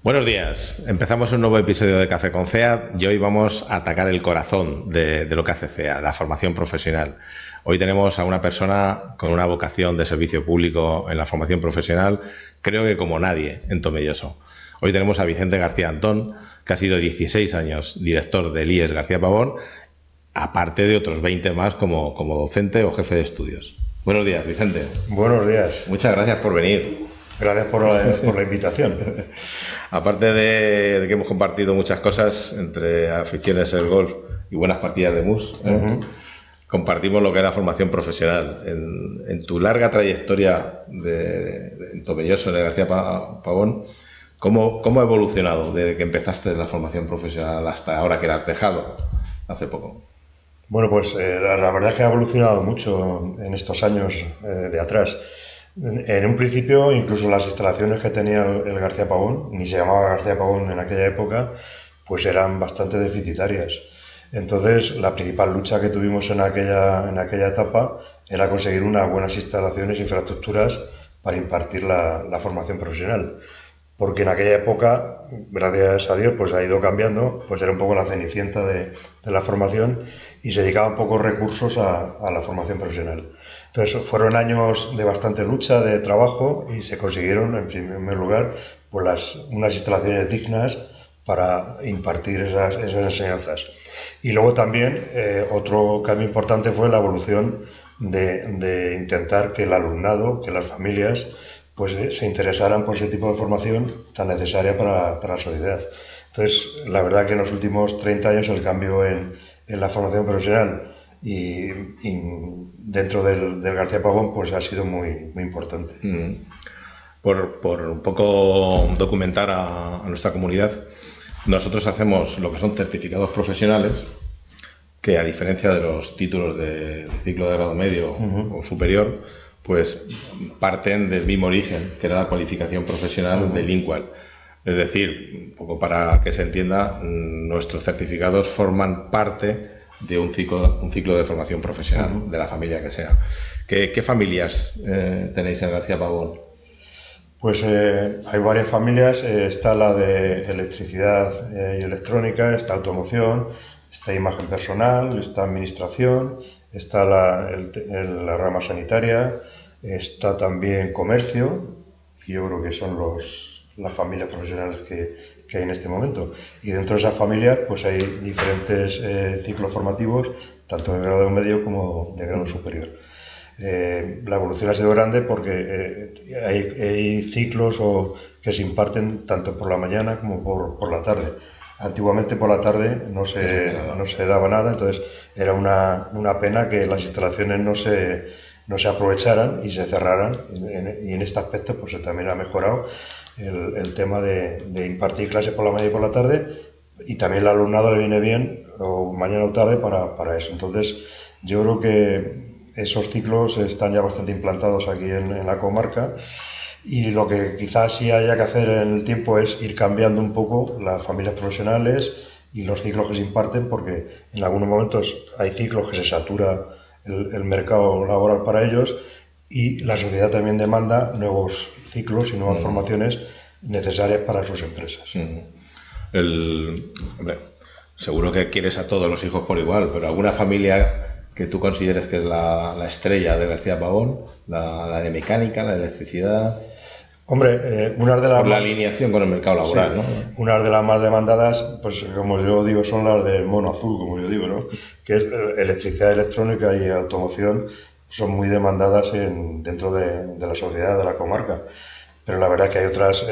Buenos días. Empezamos un nuevo episodio de Café con CEA y hoy vamos a atacar el corazón de lo que hace CEA, la formación profesional. Hoy tenemos a una persona con una vocación de servicio público en la formación profesional, creo que como nadie en Tomelloso. Hoy tenemos a Vicente García Antón, que ha sido 16 años director del IES García Pavón, aparte de otros 20 más como docente o jefe de estudios. Buenos días, Vicente. Buenos días. Muchas gracias por venir. Gracias por la invitación. Aparte de que hemos compartido muchas cosas entre aficiones del golf y buenas partidas de mus, compartimos lo que es la formación profesional. En tu larga trayectoria en Tomelloso, de García Pavón, ¿cómo ha evolucionado desde que empezaste la formación profesional hasta ahora que la has dejado hace poco? Bueno, pues la verdad es que ha evolucionado mucho en estos años de atrás. En un principio, incluso las instalaciones que tenía el García Pavón, ni se llamaba García Pavón en aquella época, pues eran bastante deficitarias. Entonces, la principal lucha que tuvimos en aquella etapa era conseguir unas buenas instalaciones e infraestructuras para impartir la formación profesional. Porque en aquella época, gracias a Dios, pues ha ido cambiando, pues era un poco la cenicienta de la formación y se dedicaban pocos recursos a la formación profesional. Entonces fueron años de bastante lucha, de trabajo, y se consiguieron, en primer lugar, pues unas instalaciones dignas para impartir esas enseñanzas. Y luego también otro cambio importante fue la evolución de intentar que el alumnado, que las familias, pues se interesaran por ese tipo de formación tan necesaria para la sociedad. Entonces, la verdad que en los últimos 30 años el cambio en la formación profesional y dentro del García Pavón pues ha sido muy importante. Por un poco documentar a nuestra comunidad, nosotros hacemos lo que son certificados profesionales que, a diferencia de los títulos de ciclo de grado medio o superior, pues parten del mismo origen, que era la cualificación profesional del INCUAL. Es decir, un poco para que se entienda, nuestros certificados forman parte de un ciclo de formación profesional, de la familia que sea. ¿Qué familias tenéis en García Pavón? Pues hay varias familias. Está la de electricidad y electrónica, está automoción, está imagen personal, está administración, está la rama sanitaria, está también comercio, y yo creo que son las familias profesionales que hay en este momento. Y dentro de esas familias pues hay diferentes ciclos formativos, tanto de grado medio como de grado superior. La evolución ha sido grande porque hay ciclos que se imparten tanto por la mañana como por la tarde. Antiguamente por la tarde no se daba nada, entonces era una pena que las instalaciones no se aprovecharan y se cerraran, y en este aspecto pues también ha mejorado el tema de impartir clases por la mañana y por la tarde, y también el alumnado le viene bien o mañana o tarde para eso. Entonces yo creo que esos ciclos están ya bastante implantados aquí en la comarca. Y lo que quizás sí haya que hacer en el tiempo es ir cambiando un poco las familias profesionales y los ciclos que se imparten, porque en algunos momentos hay ciclos que se satura el mercado laboral para ellos, y la sociedad también demanda nuevos ciclos y nuevas formaciones necesarias para sus empresas. Hombre, seguro que quieres a todos los hijos por igual, pero ¿alguna familia que tú consideres que es la estrella de García Pavón? La de mecánica, la de electricidad. Hombre, una de las por la alineación con el mercado laboral, sí, ¿no? Unas de las más demandadas, pues como yo digo, son las del mono azul, como yo digo, ¿no? Que es electricidad, electrónica y automoción, son muy demandadas dentro de la sociedad, de la comarca. Pero la verdad que hay otras,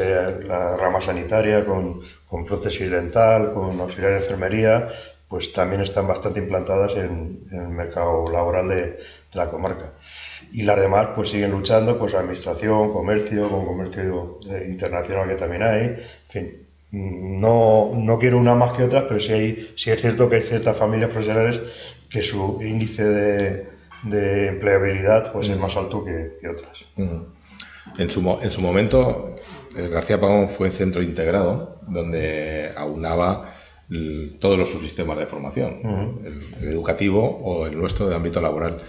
la rama sanitaria con prótesis dental, con auxiliar de enfermería, pues también están bastante implantadas en el mercado laboral de la comarca. Y las demás pues siguen luchando, pues administración, comercio, con comercio internacional que también hay. En fin, no quiero una más que otras, pero sí es cierto que hay ciertas familias profesionales que su índice de empleabilidad pues es más alto que otras. En su momento, García Pavón fue centro integrado, donde aunaba todos los subsistemas de formación, el educativo o el nuestro de ámbito laboral.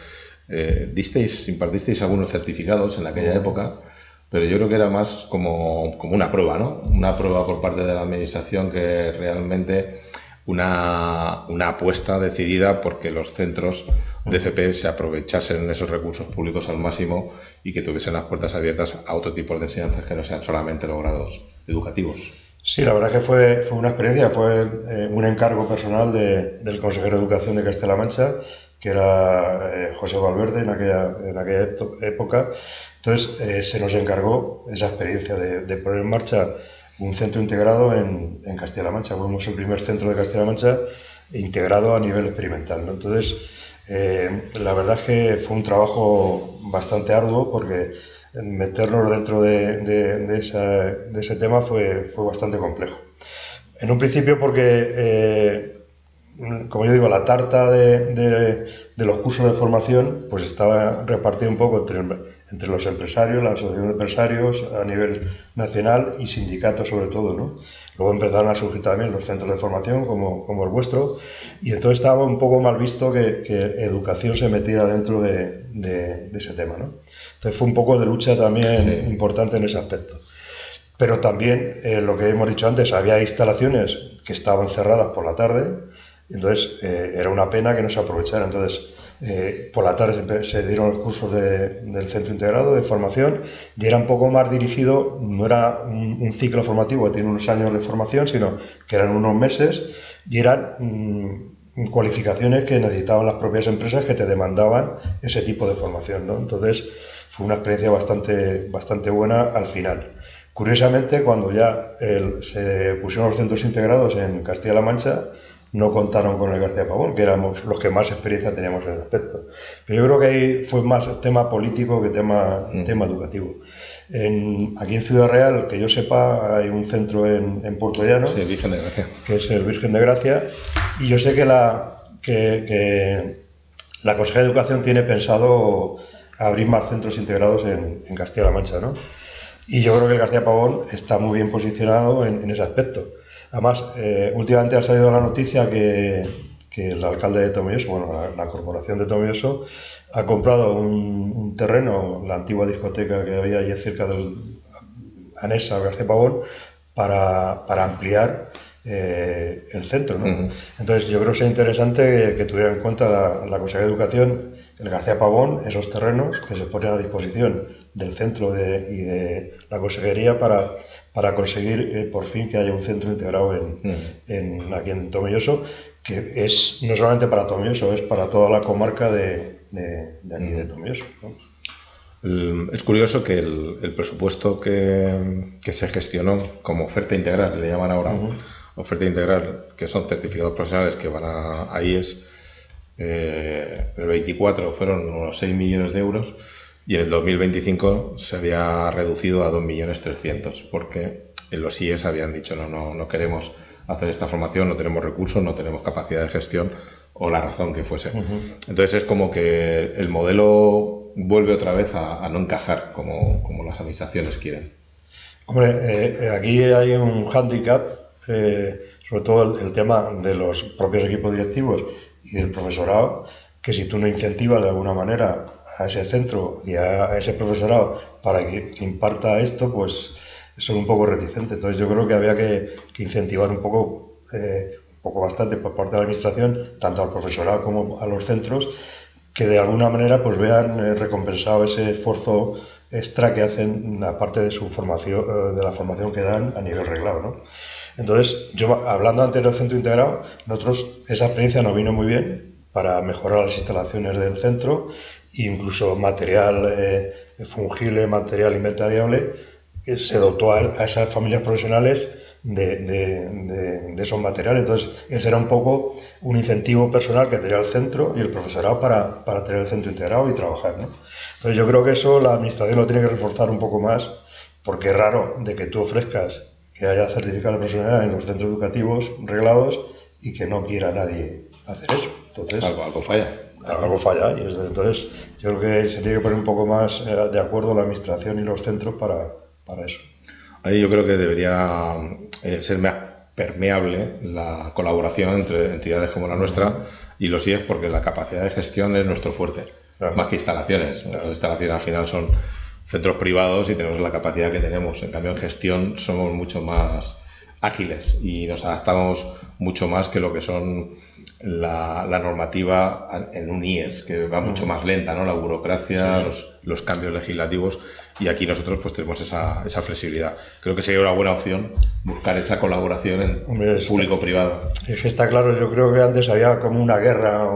Impartisteis algunos certificados en aquella época, pero yo creo que era más como una prueba, ¿no? Una prueba por parte de la administración que realmente una apuesta decidida porque los centros de FP se aprovechasen esos recursos públicos al máximo y que tuviesen las puertas abiertas a otro tipo de enseñanzas que no sean solamente los grados educativos. Sí, la verdad que fue una experiencia, fue un encargo personal del consejero de Educación de Castilla-La Mancha, que era José Valverde en aquella época. Entonces se nos encargó esa experiencia de poner en marcha un centro integrado en Castilla-La Mancha. Fuimos el primer centro de Castilla-La Mancha integrado a nivel experimental, ¿no? Entonces, la verdad es que fue un trabajo bastante arduo porque meternos dentro de ese tema fue bastante complejo. En un principio porque, como yo digo, la tarta de los cursos de formación pues estaba repartida un poco entre los empresarios, la asociación de empresarios a nivel nacional y sindicatos sobre todo, ¿no? Luego empezaron a surgir también los centros de formación como el vuestro y entonces estaba un poco mal visto que educación se metiera dentro de ese tema, ¿no? Entonces fue un poco de lucha también importante en ese aspecto. Pero también, lo que hemos dicho antes, había instalaciones que estaban cerradas por la tarde, entonces era una pena que no se aprovechara. Entonces, por la tarde se dieron los cursos del Centro Integrado de Formación y era un poco más dirigido, no era un ciclo formativo que tiene unos años de formación, sino que eran unos meses y eran cualificaciones que necesitaban las propias empresas que te demandaban ese tipo de formación, ¿no? Entonces, fue una experiencia bastante buena al final. Curiosamente, cuando ya se pusieron los centros integrados en Castilla-La Mancha, no contaron con el García Pavón, que éramos los que más experiencia teníamos en el aspecto. Pero yo creo que ahí fue más tema político que tema educativo. Aquí en Ciudad Real, que yo sepa, hay un centro en Puerto Llano, sí, Virgen de Gracia, que es el Virgen de Gracia, y yo sé que la Consejería de Educación tiene pensado abrir más centros integrados en Castilla-La Mancha, ¿no? Y yo creo que el García Pavón está muy bien posicionado en ese aspecto. Además, últimamente ha salido la noticia que el alcalde de Tomelloso, bueno, la corporación de Tomelloso, ha comprado un terreno, la antigua discoteca que había allí cerca del anexa al García Pavón, para ampliar el centro, ¿no? Uh-huh. Entonces, yo creo que es interesante que tuviera en cuenta la Consejería de Educación, el García Pavón, esos terrenos que se ponen a disposición del centro y de la Consejería para conseguir por fin que haya un centro integrado aquí en Tomelloso, que es no solamente para Tomelloso, es para toda la comarca de aquí de Tomelloso, ¿no? Es curioso que el presupuesto que se gestionó como oferta integral, le llaman ahora, oferta integral, que son certificados profesionales que van a IES, el 24 fueron unos 6 millones de euros y en el 2025 se había reducido a 2.300.000 porque en los IES habían dicho no queremos hacer esta formación, no tenemos recursos, no tenemos capacidad de gestión o la razón que fuese. Entonces es como que el modelo vuelve otra vez a no encajar como las administraciones quieren. Hombre, aquí hay un hándicap, sobre todo el tema de los propios equipos directivos y del profesorado, que si tú no incentivas de alguna manera a ese centro y a ese profesorado para que imparta esto, pues son un poco reticentes. Entonces yo creo que había que incentivar un poco bastante por parte de la administración, tanto al profesorado como a los centros, que de alguna manera pues vean recompensado ese esfuerzo extra que hacen aparte de su formación, de la formación que dan a nivel reglado, ¿no? Entonces, yo hablando antes del centro integrado, nosotros esa experiencia nos vino muy bien para mejorar las instalaciones del centro, incluso material fungible, material inventariable, que se dotó a esas familias profesionales de esos materiales. Entonces, ese era un poco un incentivo personal que tenía el centro y el profesorado para tener el centro integrado y trabajar, ¿no? Entonces, yo creo que eso la administración lo tiene que reforzar un poco más, porque es raro de que tú ofrezcas que haya certificado de profesionalidad en los centros educativos reglados y que no quiera nadie hacer eso. Entonces, algo falla. Algo falla. Y entonces, yo creo que se tiene que poner un poco más de acuerdo la administración y los centros para eso. Ahí yo creo que debería ser más permeable la colaboración entre entidades como la nuestra y los IES, porque la capacidad de gestión es nuestro fuerte, claro, más que instalaciones. Claro. Las instalaciones al final son centros privados y tenemos la capacidad que tenemos. En cambio, en gestión somos mucho más ágiles y nos adaptamos mucho más que lo que son la normativa en un IES, que va mucho más lenta, ¿no? La burocracia, los cambios legislativos, y aquí nosotros pues tenemos esa flexibilidad. Creo que sería una buena opción buscar esa colaboración en público-privado. Es que está claro, yo creo que antes había como una guerra,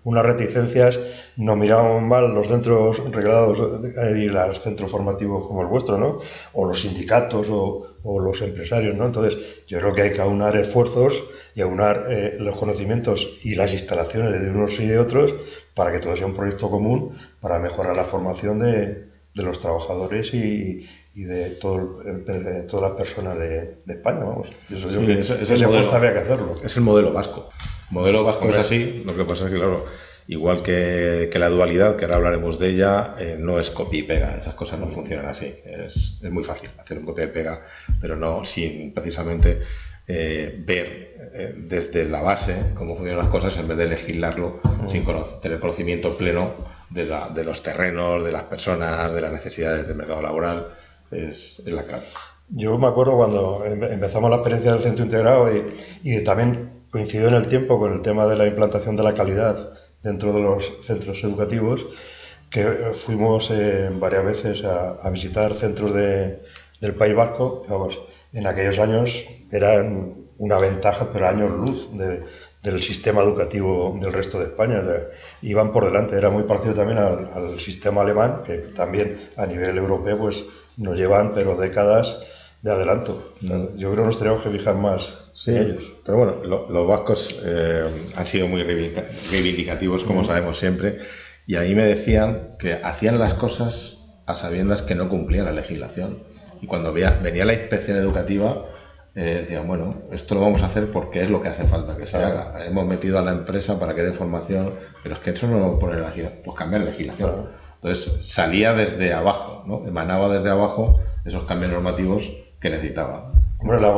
unas reticencias, nos miraban mal los centros reglados y los centros formativos como el vuestro, ¿no? O los sindicatos o los empresarios, ¿no? Entonces, yo creo que hay que aunar esfuerzos y aunar los conocimientos y las instalaciones de unos y de otros para que todo sea un proyecto común para mejorar la formación de los trabajadores y de todas las personas de España, vamos. Eso sí, ese esfuerzo había que hacerlo. Es el modelo vasco. El modelo vasco es así, lo que pasa es que, claro, igual que la dualidad, que ahora hablaremos de ella, no es copia y pega, esas cosas no funcionan así. Es muy fácil hacer un copia y pega, pero no sin precisamente ver desde la base cómo funcionan las cosas en vez de legislarlo sin tener conocimiento pleno de los terrenos, de las personas, de las necesidades del mercado laboral. Es la clave. Yo me acuerdo cuando empezamos la experiencia del centro integrado y también coincidió en el tiempo con el tema de la implantación de la calidad dentro de los centros educativos, que fuimos varias veces a visitar centros del País Vasco. Vamos, en aquellos años eran una ventaja, pero años luz del sistema educativo del resto de España. Iban por delante, era muy parecido también al sistema alemán, que también a nivel europeo pues nos llevan pero décadas de adelanto. O sea, yo creo que nos tenemos que fijar más en ellos. Pero bueno, los vascos han sido muy reivindicativos, como sabemos siempre, y a mí me decían que hacían las cosas a sabiendas que no cumplían la legislación. Y cuando venía la inspección educativa, decían, bueno, esto lo vamos a hacer porque es lo que hace falta que se haga. Hemos metido a la empresa para que dé formación, pero es que eso no lo pone la legislación, pues cambiar la legislación. Claro. Entonces salía desde abajo, ¿no? Emanaba desde abajo esos cambios normativos que necesitaba. Bueno, las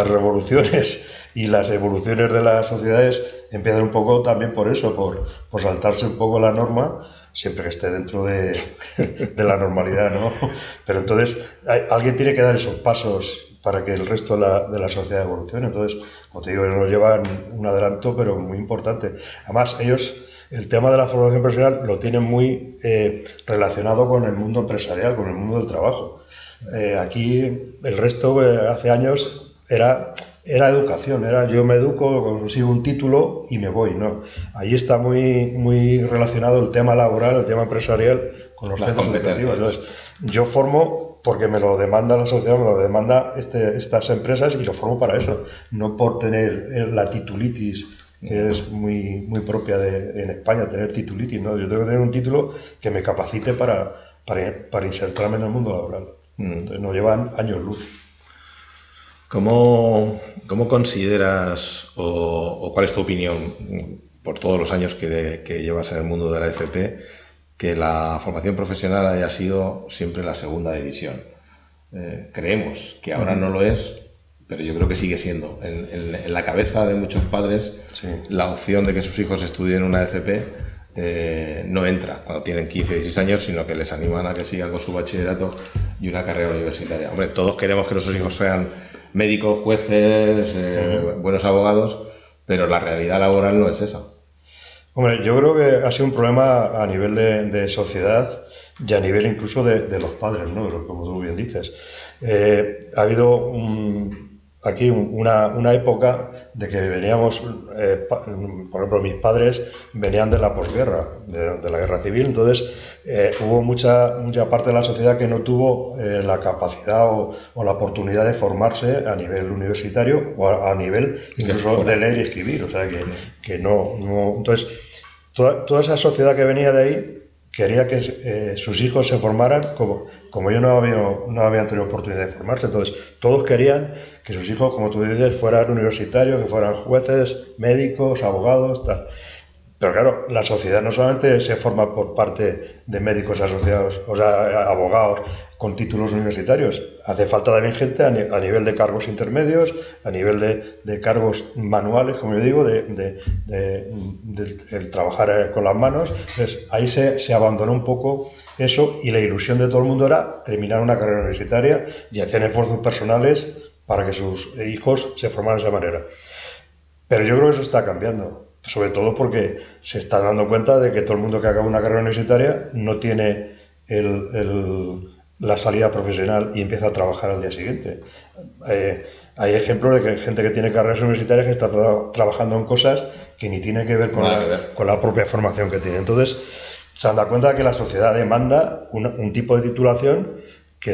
revoluciones y las evoluciones de las sociedades empiezan un poco también por eso, por saltarse un poco la norma, siempre que esté dentro de la normalidad, ¿no? Pero entonces alguien tiene que dar esos pasos para que el resto de la sociedad evolucione. Entonces, como te digo, ellos nos llevan un adelanto, pero muy importante. Además, ellos, el tema de la formación profesional lo tienen muy relacionado con el mundo empresarial, con el mundo del trabajo. Aquí el resto, hace años, era educación, yo me educo, consigo un título y me voy, ¿no? Ahí está muy relacionado el tema laboral, el tema empresarial con los centros educativos. Entonces, yo formo porque me lo demanda la sociedad, me lo demanda estas empresas y lo formo para eso, no por tener la titulitis, que es muy propia en España, tener titulitis, ¿no? Yo tengo que tener un título que me capacite para insertarme en el mundo laboral. Entonces nos llevan años luz. ¿Cómo consideras o cuál es tu opinión, por todos los años que llevas en el mundo de la FP, que la formación profesional haya sido siempre la segunda división? Creemos que ahora no lo es, pero yo creo que sigue siendo. En la cabeza de muchos padres, la opción de que sus hijos estudien una FP no entra cuando tienen 15, 16 años, sino que les animan a que sigan con su bachillerato y una carrera universitaria. Hombre, todos queremos que nuestros hijos sean médicos, jueces, buenos abogados, pero la realidad laboral no es esa. Hombre, yo creo que ha sido un problema a nivel de sociedad y a nivel incluso de los padres, ¿no? Como tú bien dices. Ha habido aquí una época de que veníamos, por ejemplo, mis padres venían de la posguerra, de la guerra civil, entonces hubo mucha parte de la sociedad que no tuvo la capacidad o la oportunidad de formarse a nivel universitario o a nivel incluso de leer y escribir, o sea que no. Entonces, toda esa sociedad que venía de ahí quería que sus hijos se formaran como ellos no habían tenido oportunidad de formarse. Entonces, todos querían que sus hijos, como tú dices, fueran universitarios, que fueran jueces, médicos, abogados, tal. Pero claro, la sociedad no solamente se forma por parte de médicos asociados, o sea, abogados con títulos universitarios. Hace falta también gente a nivel de cargos intermedios, a nivel de cargos manuales, como yo digo, de trabajar con las manos. Entonces, ahí se abandonó un poco eso, y la ilusión de todo el mundo era terminar una carrera universitaria y hacían esfuerzos personales para que sus hijos se formaran de esa manera. Pero yo creo que eso está cambiando, sobre todo porque se están dando cuenta de que todo el mundo que acaba una carrera universitaria no tiene la salida profesional y empieza a trabajar al día siguiente. Hay ejemplos de que hay gente que tiene carreras universitarias que está trabajando en cosas que ni tienen que ver con la propia formación que tiene. Entonces, se han dado cuenta de que la sociedad demanda un tipo de titulación que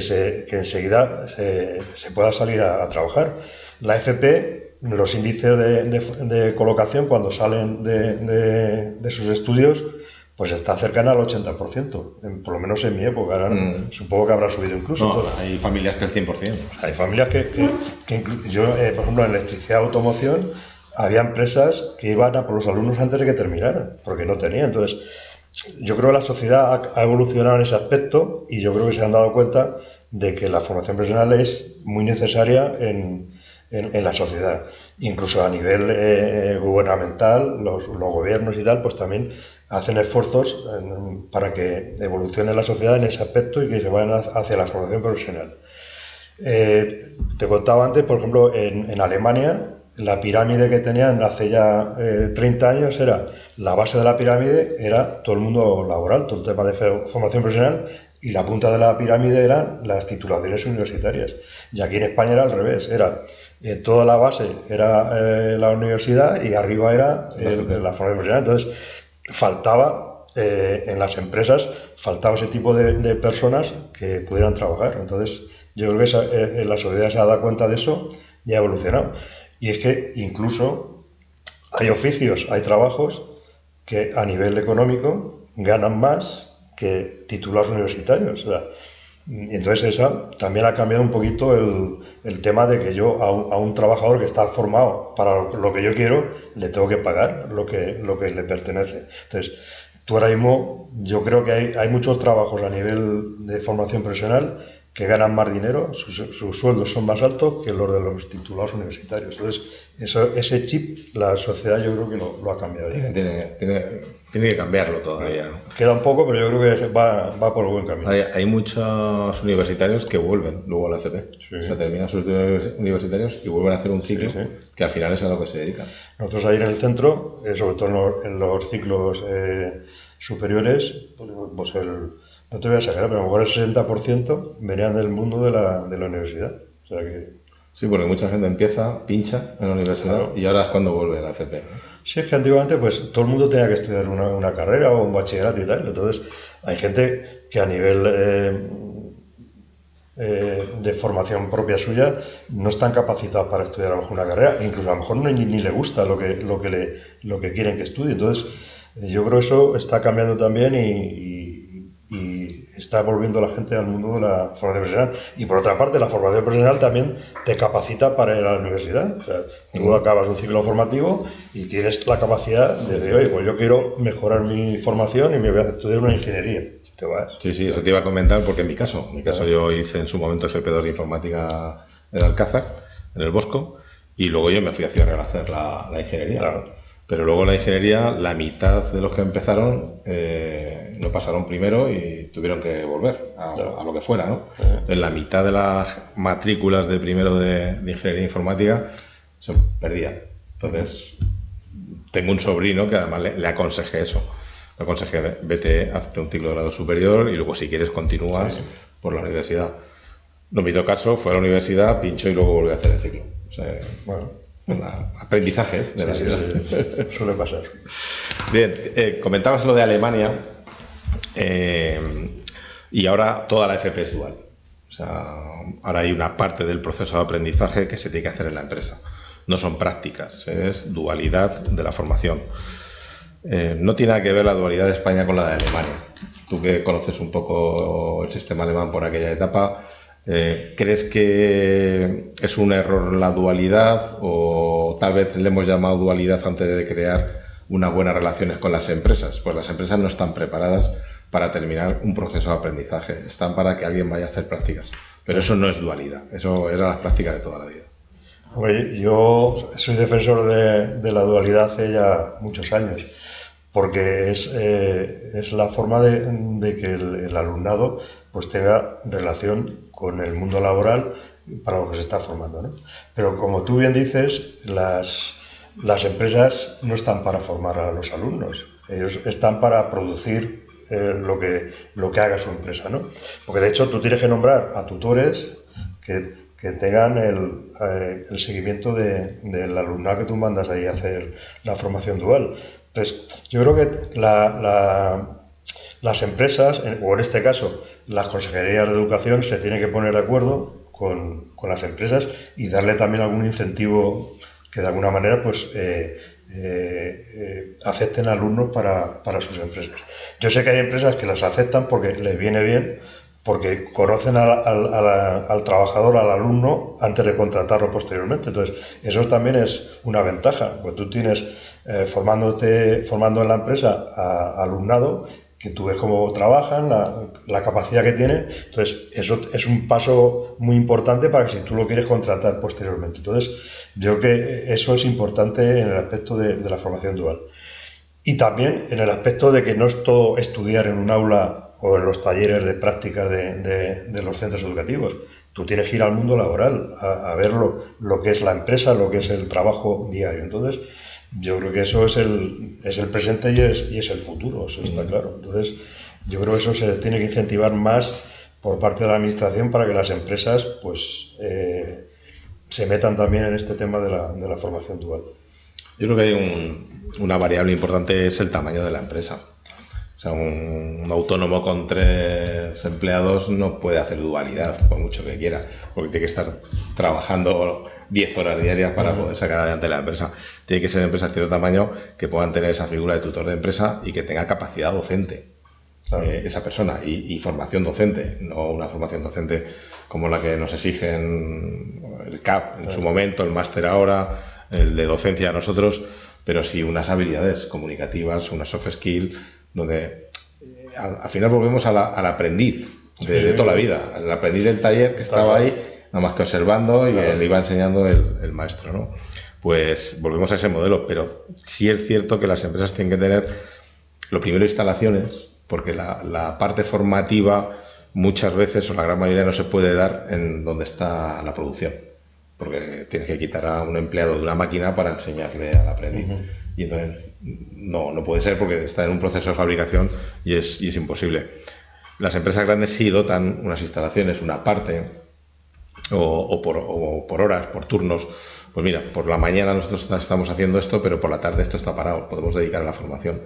enseguida se pueda salir a trabajar. La FP, los índices de colocación cuando salen de sus estudios, pues está cercana al 80%, por lo menos en mi época. Ahora supongo que habrá subido incluso. No, hay familias que el 100%. Hay familias que yo, por ejemplo, en electricidad y automoción, había empresas que iban a por los alumnos antes de que terminaran, porque no tenían. Entonces, yo creo que la sociedad ha evolucionado en ese aspecto y yo creo que se han dado cuenta de que la formación profesional es muy necesaria en la sociedad. Incluso a nivel gubernamental, los gobiernos y tal, pues también hacen esfuerzos para que evolucione la sociedad en ese aspecto y que se vayan hacia la formación profesional. Te contaba antes, por ejemplo, en Alemania, la pirámide que tenían hace ya 30 años era, la base de la pirámide era todo el mundo laboral, todo el tema de formación profesional, y la punta de la pirámide eran las titulaciones universitarias. Y aquí en España era al revés, era toda la base era la universidad y arriba era la formación profesional. Entonces, faltaba en las empresas, faltaba ese tipo de personas que pudieran trabajar. Entonces, yo creo que la sociedad se ha dado cuenta de eso y ha evolucionado. Y es que incluso hay oficios, hay trabajos que a nivel económico ganan más que titulados universitarios. O sea, entonces eso también ha cambiado un poquito el tema de que yo a un trabajador que está formado para lo que yo quiero, le tengo que pagar lo que le pertenece. Entonces, tú ahora mismo, yo creo que hay muchos trabajos a nivel de formación profesional que ganan más dinero, sus sueldos son más altos que los de los titulados universitarios. Entonces, ese chip, la sociedad yo creo que lo ha cambiado. Tiene que cambiarlo todavía. Queda un poco, pero yo creo que va por el buen camino. Hay muchos universitarios que vuelven luego a la FP. Sí. O sea, terminan sus estudios universitarios y vuelven a hacer un ciclo que al final es a lo que se dedican. Nosotros ahí en el centro, sobre todo en los ciclos superiores, pues no te voy a exagerar, pero a lo mejor el 60% venían del mundo de la universidad. O sea que... Sí, porque mucha gente empieza, pincha en la universidad, claro, y ahora es cuando vuelve a la FP, ¿no? Sí, es que antiguamente pues todo el mundo tenía que estudiar una carrera o un bachillerato y tal. Entonces hay gente que a nivel de formación propia suya no están capacitados para estudiar a lo mejor una carrera, e incluso a lo mejor ni le gusta lo que quieren que estudie. Entonces yo creo que eso está cambiando también y está volviendo la gente al mundo de la formación profesional. Y por otra parte, la formación profesional también te capacita para ir a la universidad. O sea, tú acabas un ciclo formativo y tienes la capacidad de decir, oye, pues yo quiero mejorar mi formación y me voy a estudiar una ingeniería. Te vas. Sí, eso te iba a comentar porque en mi caso yo hice en su momento FP2 de informática en Alcázar, en el Bosco, y luego yo me fui a Ciudad Real a hacer la ingeniería. Claro. Pero luego la ingeniería, la mitad de los que empezaron no pasaron primero y tuvieron que volver a lo que fuera, ¿no? En la mitad de las matrículas de primero de ingeniería informática se perdían. Entonces, tengo un sobrino que además le aconsejé eso. Le aconsejé, vete, hazte un ciclo de grado superior y luego si quieres continúas por la universidad. No me hizo caso, fue a la universidad, pinchó y luego volvió a hacer el ciclo. O sea, aprendizajes de la vida. Sí, suele pasar. Bien, comentabas lo de Alemania y ahora toda la FP es igual. O sea, ahora hay una parte del proceso de aprendizaje que se tiene que hacer en la empresa. No son prácticas, es dualidad de la formación. No tiene nada que ver la dualidad de España con la de Alemania. Tú que conoces un poco el sistema alemán por aquella etapa, ¿crees que es un error la dualidad o tal vez le hemos llamado dualidad antes de crear unas buenas relaciones con las empresas? Pues las empresas no están preparadas para terminar un proceso de aprendizaje, están para que alguien vaya a hacer prácticas. Pero eso no es dualidad, eso era las prácticas de toda la vida. Hombre, yo soy defensor de la dualidad hace ya muchos años, porque es la forma de que el alumnado pues tenga relación con el mundo laboral para lo que se está formando, ¿no? Pero como tú bien dices, las empresas no están para formar a los alumnos, ellos están para producir lo que haga su empresa, ¿no? Porque de hecho tú tienes que nombrar a tutores que tengan el seguimiento del alumnado que tú mandas ahí a hacer la formación dual. Entonces, yo creo que las empresas, o en este caso las consejerías de educación, se tienen que poner de acuerdo con las empresas y darle también algún incentivo que de alguna manera pues acepten alumnos para sus empresas. Yo sé que hay empresas que las aceptan porque les viene bien, porque conocen al trabajador, al alumno, antes de contratarlo posteriormente. Entonces, eso también es una ventaja, pues tú tienes formando en la empresa a alumnado, que tú ves cómo trabajan, la capacidad que tienen. Entonces, eso es un paso muy importante para que si tú lo quieres contratar posteriormente. Entonces, yo creo que eso es importante en el aspecto de la formación dual. Y también en el aspecto de que no es todo estudiar en un aula o en los talleres de prácticas de los centros educativos. Tú tienes que ir al mundo laboral, a ver lo que es la empresa, lo que es el trabajo diario. Entonces, yo creo que eso es el presente y es el futuro, eso está claro. Entonces, yo creo que eso se tiene que incentivar más por parte de la administración para que las empresas pues se metan también en este tema de la formación dual. Yo creo que hay una variable importante, es el tamaño de la empresa. O sea, un autónomo con 3 empleados no puede hacer dualidad, por mucho que quiera, porque tiene que estar trabajando 10 horas diarias para poder sacar adelante la empresa. Tiene que ser empresas de cierto tamaño que puedan tener esa figura de tutor de empresa y que tenga capacidad docente, claro, esa persona, y formación docente, no una formación docente como la que nos exigen el CAP en su momento, el máster ahora, el de docencia a nosotros, pero sí unas habilidades comunicativas, una soft skill, donde al final volvemos al aprendiz de toda la vida, al aprendiz del taller que estaba ahí, nada más que observando y le iba enseñando el maestro, ¿no? Pues volvemos a ese modelo, pero sí es cierto que las empresas tienen que tener, lo primero, instalaciones, porque la parte formativa muchas veces, o la gran mayoría, no se puede dar en donde está la producción, porque tienes que quitar a un empleado de una máquina para enseñarle al aprendiz. Y entonces no puede ser, porque está en un proceso de fabricación y es imposible. Las empresas grandes sí dotan unas instalaciones, una parte, o por horas, por turnos. Pues mira, por la mañana nosotros estamos haciendo esto, pero por la tarde esto está parado, podemos dedicar a la formación.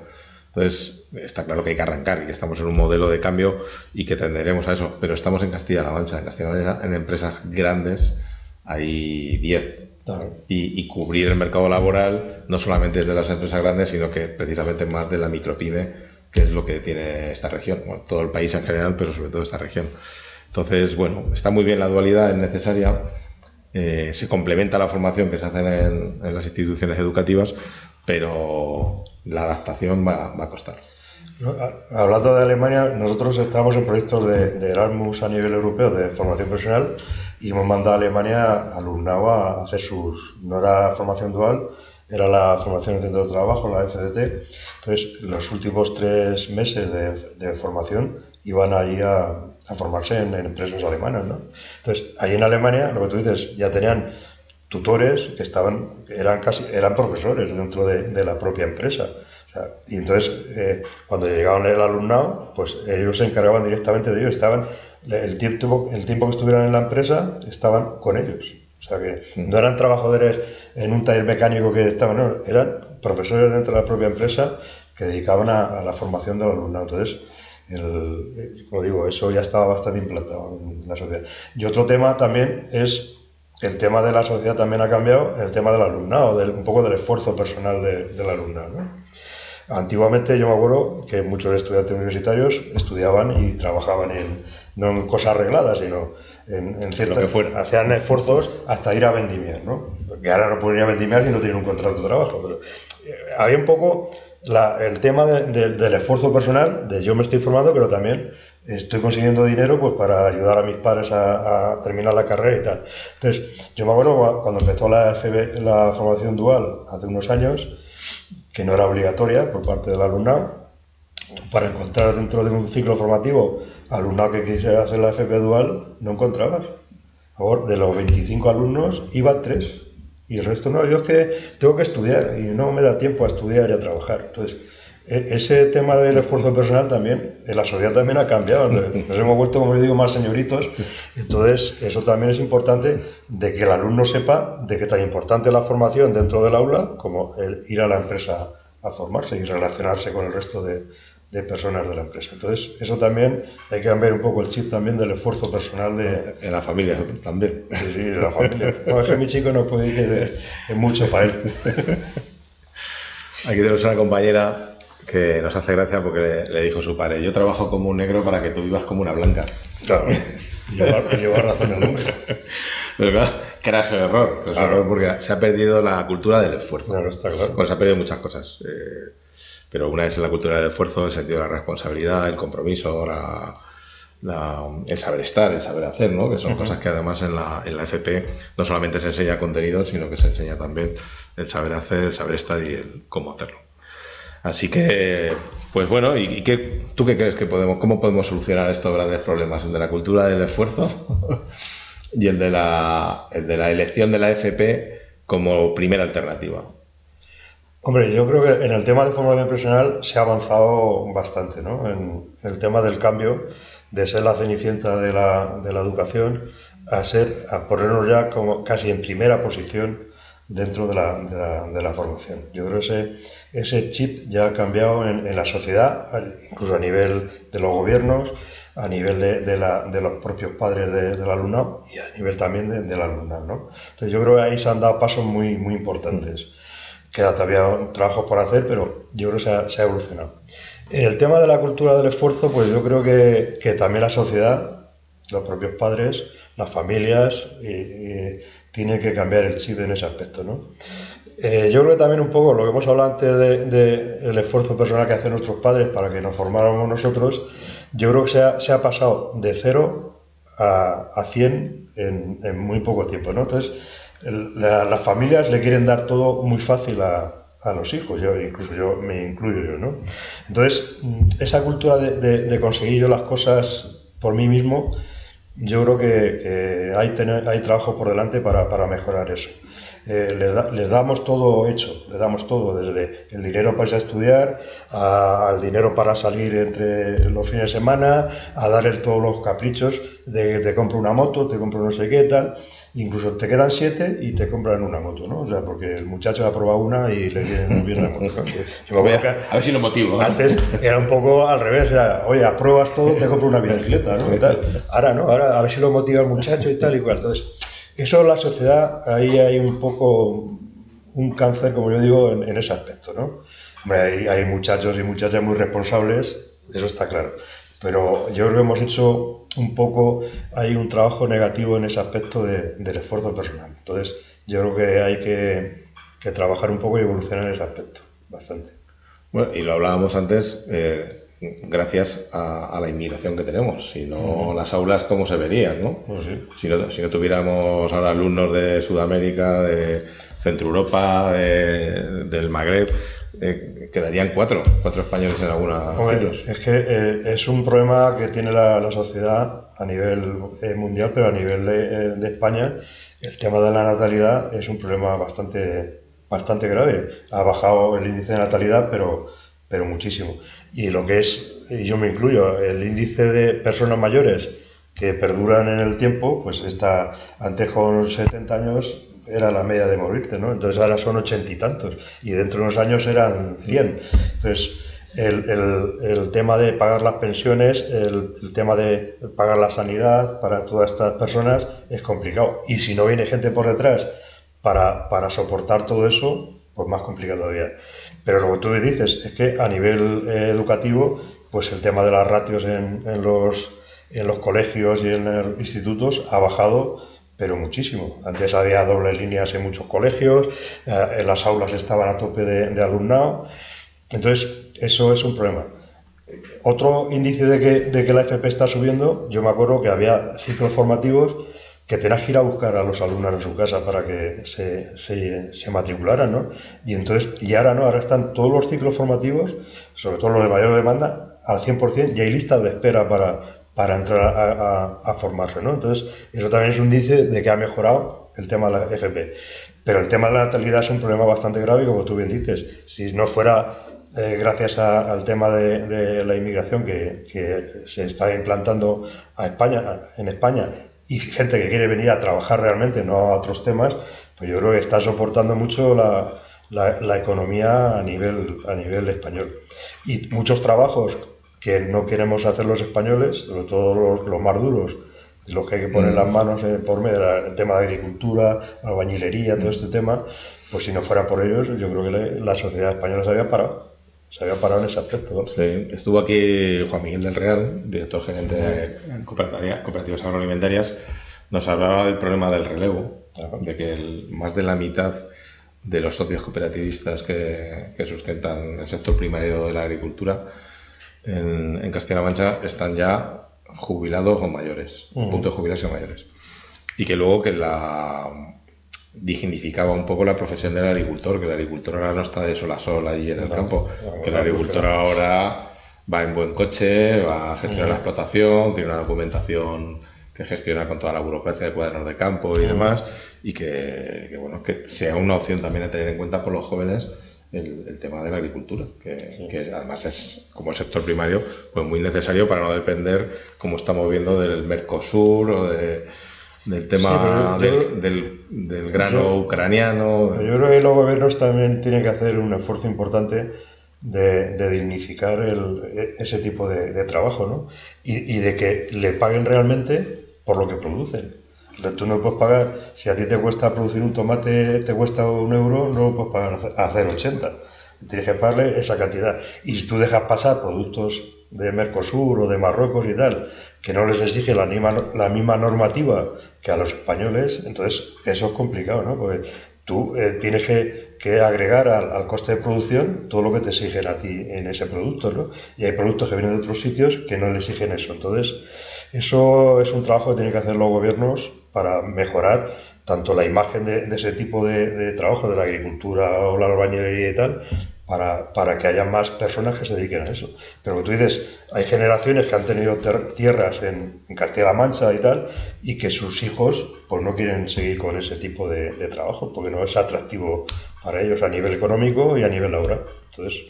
Entonces, está claro que hay que arrancar y que estamos en un modelo de cambio y que tenderemos a eso, pero estamos en Castilla-La Mancha. En Castilla-La Mancha, en empresas grandes, hay 10. Y cubrir el mercado laboral no solamente es de las empresas grandes, sino que precisamente más de la micropyme, que es lo que tiene esta región, bueno, todo el país en general, pero sobre todo esta región. Entonces, bueno, está muy bien la dualidad, es necesaria, se complementa la formación que se hace en las instituciones educativas, pero la adaptación va a costar. Hablando de Alemania, nosotros estamos en proyectos de Erasmus a nivel europeo de formación profesional y hemos mandado a Alemania alumnado a hacer no era formación dual, era la formación en centro de trabajo, la FDT. Entonces, los últimos 3 meses de formación iban allí a formarse en empresas alemanas, ¿no? Entonces, ahí en Alemania, lo que tú dices, ya tenían tutores que eran profesores dentro de la propia empresa. O sea, y entonces, cuando llegaban el alumnado, pues ellos se encargaban directamente de ellos, el tiempo que estuvieran en la empresa, estaban con ellos. O sea, que no eran trabajadores en un taller mecánico que estaban, no, eran profesores dentro de la propia empresa que dedicaban a la formación del alumnado. Entonces, como digo, eso ya estaba bastante implantado en la sociedad. Y otro tema también es, el tema de la sociedad también ha cambiado, el tema del alumnado, un poco del esfuerzo personal del alumnado, ¿no? Antiguamente yo me acuerdo que muchos estudiantes universitarios estudiaban y trabajaban no en cosas arregladas, sino en ciertas, hacían esfuerzos hasta ir a vendimiar, ¿no? Porque ahora no pueden ir a vendimiar si no tienen un contrato de trabajo, pero había un poco el tema del esfuerzo personal, de yo me estoy formando, pero también estoy consiguiendo dinero pues para ayudar a mis padres a terminar la carrera y tal. Entonces, yo me acuerdo cuando empezó la formación dual hace unos años, que no era obligatoria por parte del alumnado. Para encontrar dentro de un ciclo formativo alumnado que quisiera hacer la FP dual, no encontrabas. Ahora, de los 25 alumnos, iban 3. Y el resto no. Yo es que tengo que estudiar y no me da tiempo a estudiar y a trabajar. Entonces, ese tema del esfuerzo personal también, en la sociedad también ha cambiado. Nos hemos vuelto, como yo digo, más señoritos. Entonces, eso también es importante, de que el alumno sepa de que tan importante es la formación dentro del aula como el ir a la empresa a formarse y relacionarse con el resto de personas de la empresa. Entonces, eso también hay que cambiar un poco el chip también del esfuerzo personal en la familia también. Sí, en la familia. No, es que mi chico no puede ir, es mucho para él. Aquí tenemos una compañera que nos hace gracia porque le dijo su padre: yo trabajo como un negro para que tú vivas como una blanca. Claro, lleva razón el hombre. Pero claro, que era su error, claro, porque se ha perdido la cultura del esfuerzo. Claro, está claro. Bueno, se ha perdido muchas cosas. Pero una es la cultura del esfuerzo, el sentido de la responsabilidad, el compromiso, el saber estar, el saber hacer, ¿no? Que son cosas que además en la FP no solamente se enseña contenido, sino que se enseña también el saber hacer, el saber estar y el cómo hacerlo. Así que, pues bueno, ¿y tú qué crees que cómo podemos solucionar estos grandes problemas? El de la cultura del esfuerzo y el de la elección de la FP como primera alternativa. Hombre, yo creo que en el tema de formación profesional se ha avanzado bastante, ¿no? En el tema del cambio, de ser la cenicienta de la educación a ponernos ya como casi en primera posición dentro de la formación. Yo creo que ese chip ya ha cambiado en la sociedad, incluso a nivel de los gobiernos, a nivel de los propios padres del alumnado y a nivel también del alumnado, ¿no? Entonces yo creo que ahí se han dado pasos muy, muy importantes. Queda todavía trabajos por hacer, pero yo creo que se ha evolucionado. En el tema de la cultura del esfuerzo, pues yo creo que también la sociedad, los propios padres, las familias, tienen que cambiar el chip en ese aspecto, ¿no? Yo creo que también un poco lo que hemos hablado antes del esfuerzo personal que hacen nuestros padres para que nos formáramos nosotros, yo creo que se ha pasado de 0 a 100 en muy poco tiempo, ¿no? Entonces, las familias le quieren dar todo muy fácil a los hijos, incluso yo me incluyo yo, ¿no? Entonces, esa cultura de conseguir yo las cosas por mí mismo, yo creo que hay trabajo por delante para mejorar eso. Les damos todo hecho, le damos todo, desde el dinero para ir a estudiar, al dinero para salir entre los fines de semana, a darle todos los caprichos de te compro una moto, te compro no sé qué tal, incluso te quedan 7 y te compran una moto, ¿no? O sea, porque el muchacho ha probado una y le quiere muy bien la moto, ¿no? A ver si lo motivo, ¿no? Antes era un poco al revés, era, oye, apruebas todo, te compro una bicicleta, ¿no? Y tal. Ahora no, ahora a ver si lo motiva el muchacho y tal y cual. Entonces, eso en la sociedad, ahí hay un poco un cáncer, como yo digo, en ese aspecto, ¿no? Hombre, hay muchachos y muchachas muy responsables, eso está claro. Pero yo creo que hemos hecho un poco, hay un trabajo negativo en ese aspecto del esfuerzo personal. Entonces, yo creo que hay que trabajar un poco y evolucionar en ese aspecto, bastante. Bueno, y lo hablábamos antes, gracias a la inmigración que tenemos. Si no, las aulas, ¿cómo se verían, no? Pues sí. Si no tuviéramos ahora alumnos de Sudamérica, de Centro Europa, del Magreb, quedarían cuatro españoles en alguna. Es que es un problema que tiene la sociedad a nivel mundial, pero a nivel de España, el tema de la natalidad es un problema bastante grave. Ha bajado el índice de natalidad, pero muchísimo. Y lo que es, y yo me incluyo, el índice de personas mayores que perduran en el tiempo, pues está antes con 70 años era la media de morirte, ¿no? Entonces ahora son 80 y tantos y dentro de unos años eran 100. Entonces el tema de pagar las pensiones, el tema de pagar la sanidad para todas estas personas es complicado. Y si no viene gente por detrás para soportar todo eso, pues más complicado todavía. Pero lo que tú dices es que a nivel educativo, pues el tema de las ratios en los colegios y en los institutos ha bajado, pero muchísimo. Antes había dobles líneas en muchos colegios, en las aulas estaban a tope de alumnado. Entonces, eso es un problema. Otro índice de que la FP está subiendo, yo me acuerdo que había ciclos formativos que tenías que ir a buscar a los alumnos en su casa para que se matricularan, ¿no? Y ahora no, ahora están todos los ciclos formativos, sobre todo los de mayor demanda, al 100%, y hay listas de espera para entrar a formarse, ¿no? Entonces, eso también es un índice de que ha mejorado el tema de la FP. Pero el tema de la natalidad es un problema bastante grave, como tú bien dices. Si no fuera gracias al tema de la inmigración que se está implantando en España, y gente que quiere venir a trabajar realmente, no a otros temas, pues yo creo que está soportando mucho la economía a nivel español. Y muchos trabajos que no queremos hacer los españoles, sobre todo los más duros, los que hay que poner las manos por medio del tema de agricultura, albañilería, todo este tema, pues si no fuera por ellos, yo creo que la sociedad española se había parado en ese aspecto, ¿no? Sí, estuvo aquí Juan Miguel del Real, director gerente de cooperativas agroalimentarias, nos hablaba del problema del relevo, de que más de la mitad de los socios cooperativistas que sustentan el sector primario de la agricultura en Castilla-La Mancha están ya jubilados o mayores, a punto de jubilarse o mayores. Y que luego que dignificaba un poco la profesión del agricultor, que el agricultor ahora no está de sol a sol allí en el campo, que el agricultor ahora va en buen coche, va a gestionar la explotación, tiene una documentación que gestiona con toda la burocracia de cuadernos de campo y demás, y que bueno, que sea una opción también a tener en cuenta por los jóvenes el tema de la agricultura, que además es, como el sector primario, pues muy necesario para no depender, como estamos viendo, del Mercosur o del tema del grano ucraniano. Yo creo que los gobiernos también tienen que hacer un esfuerzo importante de dignificar ese tipo de trabajo, ¿no? Y de que le paguen realmente por lo que producen. Tú no puedes pagar, si a ti te cuesta producir un tomate, te cuesta 1 euro, no lo puedes pagar a 0,80. Tienes que pagarle esa cantidad. Y si tú dejas pasar productos de Mercosur o de Marruecos y tal, que no les exige la misma normativa que a los españoles, entonces eso es complicado, ¿no? Porque tú tienes que agregar al coste de producción todo lo que te exigen a ti en ese producto, ¿no? Y hay productos que vienen de otros sitios que no le exigen eso. Entonces, eso es un trabajo que tienen que hacer los gobiernos para mejorar tanto la imagen de ese tipo de trabajo, de la agricultura o la albañilería y tal, para que haya más personas que se dediquen a eso. Pero como tú dices, hay generaciones que han tenido tierras en Castilla-La Mancha y tal, y que sus hijos pues no quieren seguir con ese tipo de trabajo, porque no es atractivo para ellos a nivel económico y a nivel laboral. Entonces,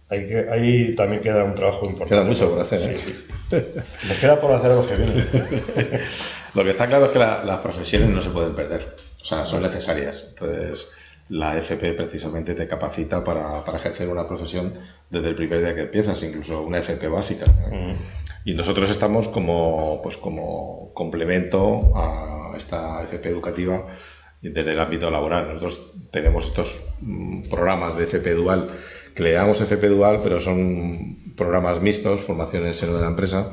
ahí también queda un trabajo importante. Queda mucho por hacer, ¿eh? Sí. Les queda por hacer a los que vienen. Lo que está claro es que las profesiones no se pueden perder, o sea, son necesarias. Entonces, la FP precisamente te capacita para ejercer una profesión desde el primer día que empiezas, incluso una FP básica. Y nosotros estamos como complemento a esta FP educativa desde el ámbito laboral. Nosotros tenemos estos programas de FP dual, que le llamamos FP dual, pero son programas mixtos, formación en el seno de la empresa,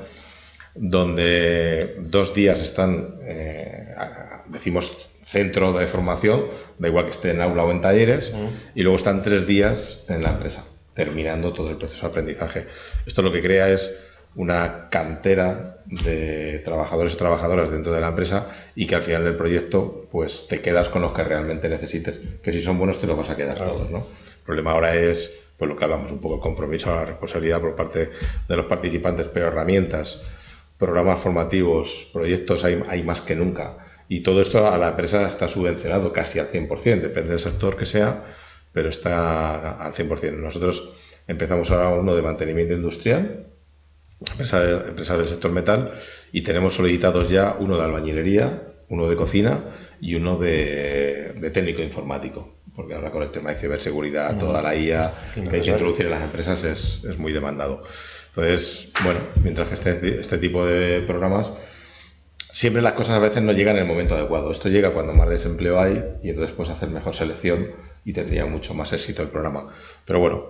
donde 2 días están, decimos, centro de formación, da igual que esté en aula o en talleres, y luego están 3 días en la empresa, terminando todo el proceso de aprendizaje. Esto lo que crea es una cantera de trabajadores y trabajadoras dentro de la empresa, y que al final del proyecto pues te quedas con los que realmente necesites, que si son buenos te los vas a quedar todos, ¿no? El problema ahora es pues lo que hablamos un poco, el compromiso a la responsabilidad por parte de los participantes, pero herramientas, programas formativos, proyectos hay más que nunca, y todo esto a la empresa está subvencionado casi al 100%, depende del sector que sea, pero está al 100%. Nosotros empezamos ahora uno de mantenimiento industrial, empresas del sector metal, y tenemos solicitados ya uno de albañilería, uno de cocina y uno de técnico informático, porque ahora con el tema de ciberseguridad, toda la IA que hay que introducir en las empresas es muy demandado. Entonces, bueno, mientras que este tipo de programas, siempre las cosas a veces no llegan en el momento adecuado. Esto llega cuando más desempleo hay, y entonces puedes hacer mejor selección y tendría mucho más éxito el programa. Pero bueno,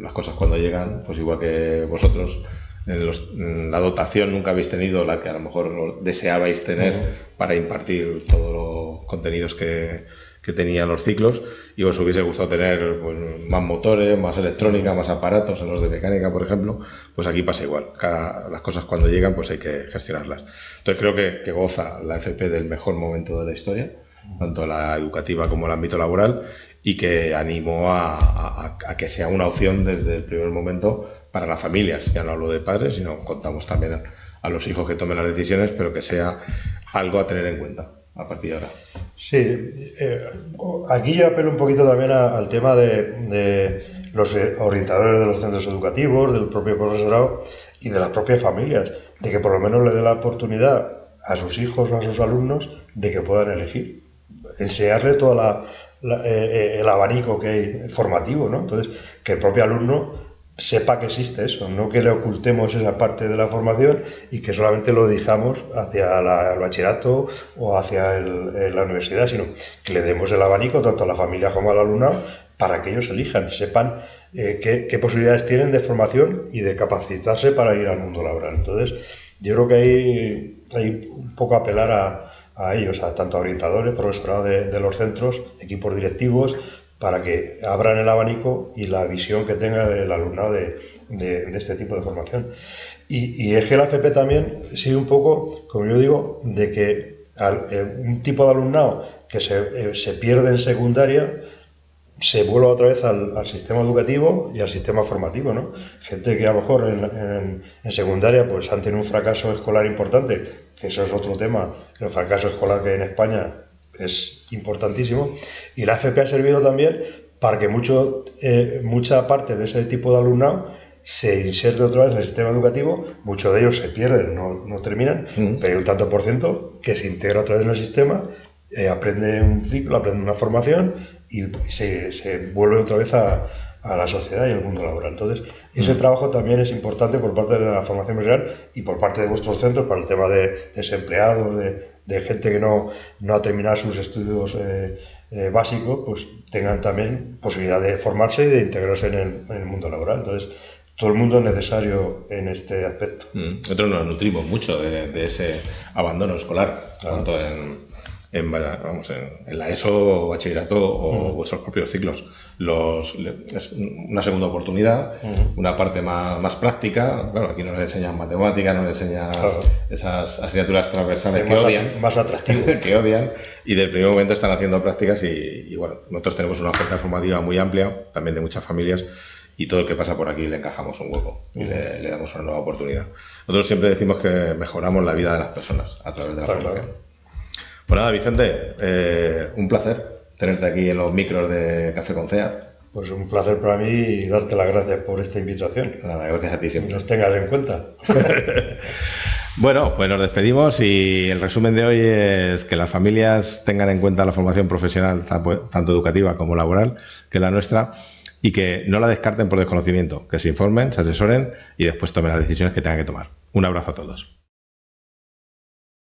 las cosas cuando llegan, pues igual que vosotros, la dotación nunca habéis tenido la que a lo mejor deseabais tener para impartir todos los contenidos que que tenían los ciclos y os hubiese gustado tener pues, más motores, más electrónica, más aparatos en los de mecánica, por ejemplo, pues aquí pasa igual. Las cosas cuando llegan pues hay que gestionarlas. Entonces creo que goza la FP del mejor momento de la historia, tanto la educativa como el ámbito laboral, y que animo a que sea una opción desde el primer momento para las familias. Ya no hablo de padres, sino contamos también a los hijos que tomen las decisiones, pero que sea algo a tener en cuenta a partir de ahora. Sí, aquí yo apelo un poquito también al tema de los orientadores de los centros educativos, del propio profesorado y de las propias familias, de que por lo menos le dé la oportunidad a sus hijos o a sus alumnos de que puedan elegir, enseñarle todo el abanico que hay formativo, ¿no? Entonces, que el propio alumno sepa que existe eso, no que le ocultemos esa parte de la formación y que solamente lo dijamos hacia el bachillerato o hacia la universidad, sino que le demos el abanico tanto a la familia como al alumnado para que ellos elijan, sepan qué posibilidades tienen de formación y de capacitarse para ir al mundo laboral. Entonces, yo creo que hay un poco apelar a ellos, tanto a orientadores, profesorado de los centros, equipos directivos, para que abran el abanico y la visión que tenga el alumnado de este tipo de formación. Y es que la FP también sigue un poco, como yo digo, de que un tipo de alumnado que se pierde en secundaria se vuelva otra vez al sistema educativo y al sistema formativo, ¿no? Gente que a lo mejor en secundaria pues han tenido un fracaso escolar importante, que eso es otro tema, el fracaso escolar que en España es importantísimo, y la FP ha servido también para que mucha parte de ese tipo de alumnado se inserte otra vez en el sistema educativo. Muchos de ellos se pierden, no terminan, pero hay un tanto por ciento que se integra otra vez en el sistema, aprende un ciclo, aprende una formación y se vuelve otra vez a la sociedad y al mundo laboral. Entonces, ese trabajo también es importante por parte de la formación profesional y por parte de vuestros centros para el tema de desempleados, de gente que no ha terminado sus estudios básicos, pues tengan también posibilidad de formarse y de integrarse en el mundo laboral. Entonces, todo el mundo es necesario en este aspecto. Nosotros nos nutrimos mucho de ese abandono escolar, claro, tanto en la ESO, bachillerato o vuestros propios ciclos. Es una segunda oportunidad, una parte más práctica. Claro, aquí nos enseñan matemáticas, nos enseñan esas asignaturas transversales que odian, más atractivo. que odian, y del primer momento están haciendo prácticas y bueno, nosotros tenemos una oferta formativa muy amplia, también de muchas familias, y todo el que pasa por aquí le encajamos un hueco y le damos una nueva oportunidad. Nosotros siempre decimos que mejoramos la vida de las personas a través de la formación. Claro. Pues nada, Vicente, un placer tenerte aquí en los micros de Café con CEA. Pues un placer para mí y darte las gracias por esta invitación. Nada, gracias a ti siempre. Y nos tengas en cuenta. Bueno, pues nos despedimos y el resumen de hoy es que las familias tengan en cuenta la formación profesional, tanto educativa como laboral, que es la nuestra, y que no la descarten por desconocimiento, que se informen, se asesoren y después tomen las decisiones que tengan que tomar. Un abrazo a todos.